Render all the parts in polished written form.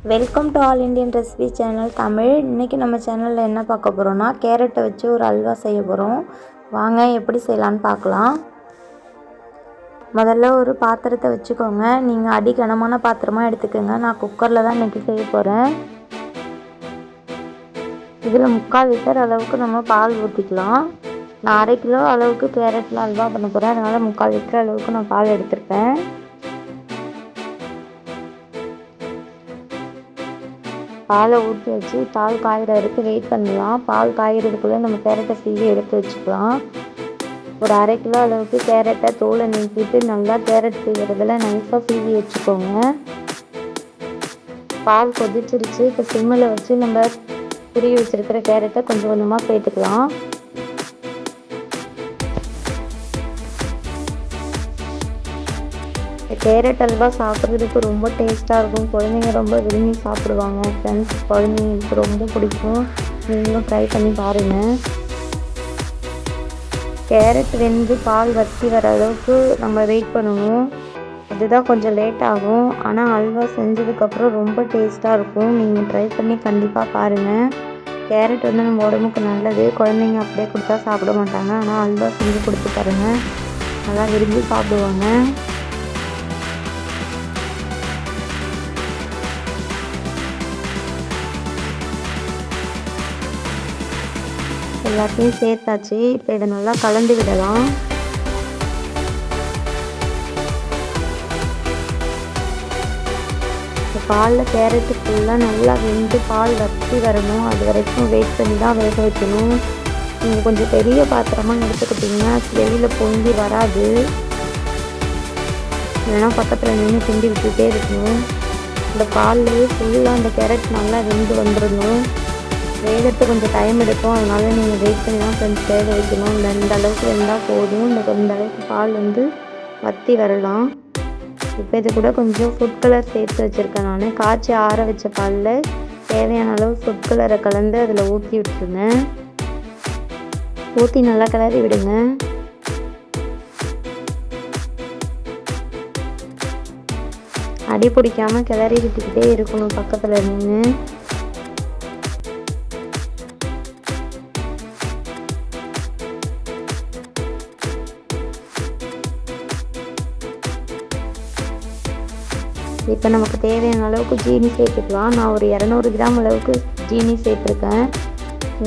Welcome to all Indian recipe channel Tamil. இன்றைக்கி நம்ம சேனலில் என்ன பார்க்க போகிறோன்னா கேரட்டை வச்சு ஒரு அல்வா செய்ய போகிறோம். வாங்க எப்படி செய்யலான்னு பார்க்கலாம். முதல்ல ஒரு பாத்திரத்தை வச்சுக்கோங்க. நீங்கள் அடிகனமான பாத்திரமாக எடுத்துக்கோங்க. நான் குக்கரில் தான் இன்றைக்கி செய்ய போகிறேன். இதில் 3/4 லிட்டர் அளவுக்கு நம்ம பால் ஊற்றிக்கலாம். நான் 1/2 கிலோ அளவுக்கு கேரட்டில் அல்வா பண்ண போகிறேன். அதனால் 3/4 லிட்டர் அளவுக்கு நான் பால் எடுத்திருப்பேன். பாலை ஊற்றி வச்சு பால் காயிற வரைக்கும் வெயிட் பண்ணலாம். பால் காய்கிறதுக்குள்ளே நம்ம கேரட்டை சீவி எடுத்து வச்சுக்கலாம். ஒரு 1/2 கிலோ அளவுக்கு கேரட்டை தோலை நீக்கிட்டு நல்லா கேரட் சீவிறதுல நைஸாக சீவி வச்சுக்கோங்க. பால் கொதிச்சிருச்சு. இப்போ சிம்மில் வச்சு நம்ம துருவி வச்சுருக்கிற கேரட்டை கொஞ்சம் கொஞ்சமாக சேர்த்துக்கலாம். கேரட் அல்வா சாப்பிட்றதுக்கு ரொம்ப டேஸ்ட்டாக இருக்கும். குழந்தைங்க ரொம்ப விரும்பி சாப்பிடுவாங்க. ஃப்ரெண்ட்ஸ் குழந்தைங்களுக்கு ரொம்ப பிடிக்கும். நீங்களும் ட்ரை பண்ணி பாருங்கள். கேரட் வெந்து பால் வற்றி வர அளவுக்கு நம்ம வெயிட் பண்ணணும். அதுதான் கொஞ்சம் லேட் ஆகும். ஆனால் அல்வா செஞ்சதுக்கப்புறம் ரொம்ப டேஸ்ட்டாக இருக்கும். நீங்கள் ட்ரை பண்ணி கண்டிப்பாக பாருங்கள். கேரட் நம்ம உடம்புக்கு நல்லது. குழந்தைங்க அப்படியே கொடுத்தா சாப்பிட மாட்டாங்க. ஆனால் அல்வா செஞ்சு கொடுத்து பாருங்கள், நல்லா விரும்பி சாப்பிடுவாங்க. எல்லாத்தையும் சேர்த்தாச்சு. இப்போ இதை நல்லா கலந்து விடலாம். இந்த பாலில் கேரட்டு ஃபுல்லாக நல்லா வெந்து பால் வற்றி வரணும். அது வரைக்கும் வெயிட் பண்ணி தான் வேக வைக்கணும். நீங்கள் கொஞ்சம் பெரிய பாத்திரமாக எடுத்துக்கிட்டிங்கன்னா வெளியில் பொங்கி வராது. இல்லைன்னா பக்கத்தில் நின்று கிண்டி விட்டுட்டே இருக்கணும். இந்த பால்லேயே ஃபுல்லாக அந்த கேரட் நல்லா வெந்து வந்துடணும். வேகத்துக்கு கொஞ்சம் டைம் எடுக்கும். அதனால நீங்கள் வெயிட் பண்ணி தான் ஃப்ரெண்ட்ஸ் வேக வைக்கணும். இந்த அளவுக்கு வெந்தால் போதும். இந்த அளவுக்கு பால் வற்றி வரலாம். இப்போ இது கூட கொஞ்சம் ஃபுட் கலர் சேர்த்து வச்சுருக்கேன். நான் காய்ச்சி ஆற வச்ச பாலில் தேவையான அளவு ஃபுட் கலரை கலந்து அதில் ஊற்றி விட்டுருங்க. ஊற்றி நல்லா கிளறி விடுங்க. அடி பிடிக்காமல் கிளறி விட்டுக்கிட்டே இருக்கணும் பக்கத்தில் நின்று. இப்போ நமக்கு தேவையான அளவுக்கு ஜீனி சேர்த்துக்கலாம். நான் ஒரு 200 கிராம் அளவுக்கு ஜீனி சேர்த்துருக்கேன்.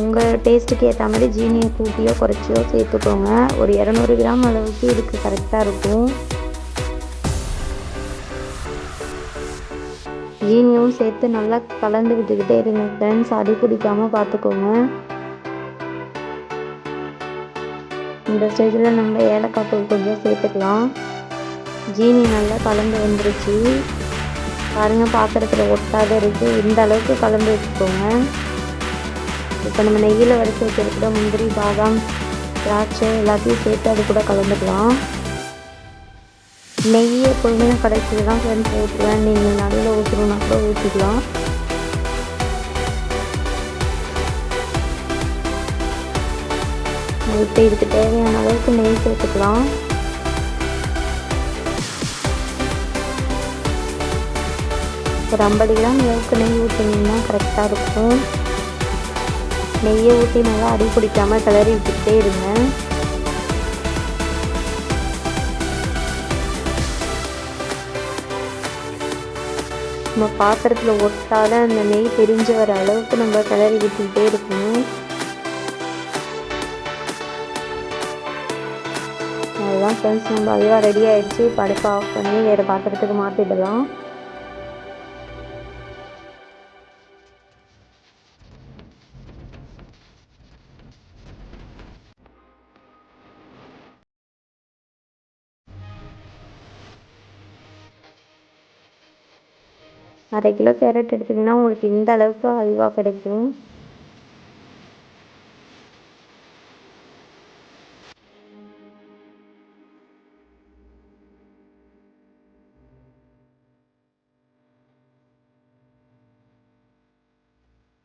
உங்கள் டேஸ்ட்டுக்கு ஏற்ற மாதிரி ஜீனியை கூட்டியோ குறைச்சியோ சேர்த்துக்கோங்க. ஒரு 200 கிராம் அளவுக்கு இதுக்கு கரெக்டாக இருக்கும். ஜீனியும் சேர்த்து நல்லா கலந்து விட்டுக்கிட்டே இருங்க ஃப்ரெண்ட்ஸ். அடி பிடிக்காமல் பார்த்துக்கோங்க. இந்த ஸ்டேஜில் நம்ம ஏலக்காய் தூள் கொஞ்சம் சேர்த்துக்கலாம். ஜீனி நல்லா கலந்து வந்துருச்சு பாருங்கள். பாத்திரத்தில் ஒட்டாத இருக்குது. இந்த அளவுக்கு கலந்து வச்சுக்கோங்க. இப்போ நம்ம நெய்யில் வறுத்து வச்சுருக்கிற முந்திரி, பாதாம், திராட்சை எல்லாத்தையும் சேர்த்து அது கூட கலந்துக்கலாம். நெய்யை எப்பொழுதுமே நான் கடைசியில் தான் ஃப்ரெண்ட்ஸ் ஊற்றுவேன். நீங்கள் நடுவில் ஊற்றணுன்னா கூட ஊற்றிக்கலாம். இப்போ இதுக்கு தேவையான அளவுக்கு நெய் சேர்த்துக்கலாம். ஒரு 50 கிராம் அளவுக்கு நெய் ஊற்றினீங்கன்னா கரெக்டாக இருக்கும். நெய்யை ஊற்றி நல்லா அடி பிடிக்காமல் கிளறி விட்டுக்கிட்டே இருங்க. நம்ம பாத்திரத்தில் ஒட்டாத அந்த நெய் பிரிஞ்சு வர அளவுக்கு நம்ம கிளறி விட்டுக்கிட்டே இருக்கணும். அதுதான் ஃப்ரெண்ட்ஸ், நம்ம அல்வா ரெடி ஆகிடுச்சு. இப்போ அடுப்பை ஆஃப் பண்ணி வேறு பாத்திரத்துக்கு மாற்றிடலாம். அரை கிலோ கேரட் எடுத்திங்கன்னா உங்களுக்கு இந்த அளவுக்கு அல்வா கிடைக்கும்.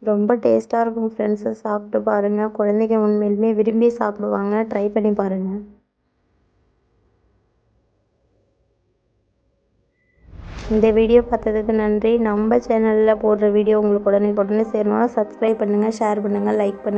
ரொம்ப டேஸ்ட்டாக இருக்கும் ஃப்ரெண்ட்ஸு. சாப்பிட்டு பாருங்கள். குழந்தைங்க உண்மையிலுமே விரும்பி சாப்பிடுவாங்க. ட்ரை பண்ணி பாருங்கள். இந்த வீடியோ பார்த்ததுக்கு நன்றி. நம்ம சேனலில் போடுற வீடியோ உங்களுக்கு உடனே சேரணும்னா சப்ஸ்கிரைப் பண்ணுங்கள், ஷேர் பண்ணுங்கள், லைக் பண்ணுங்கள்.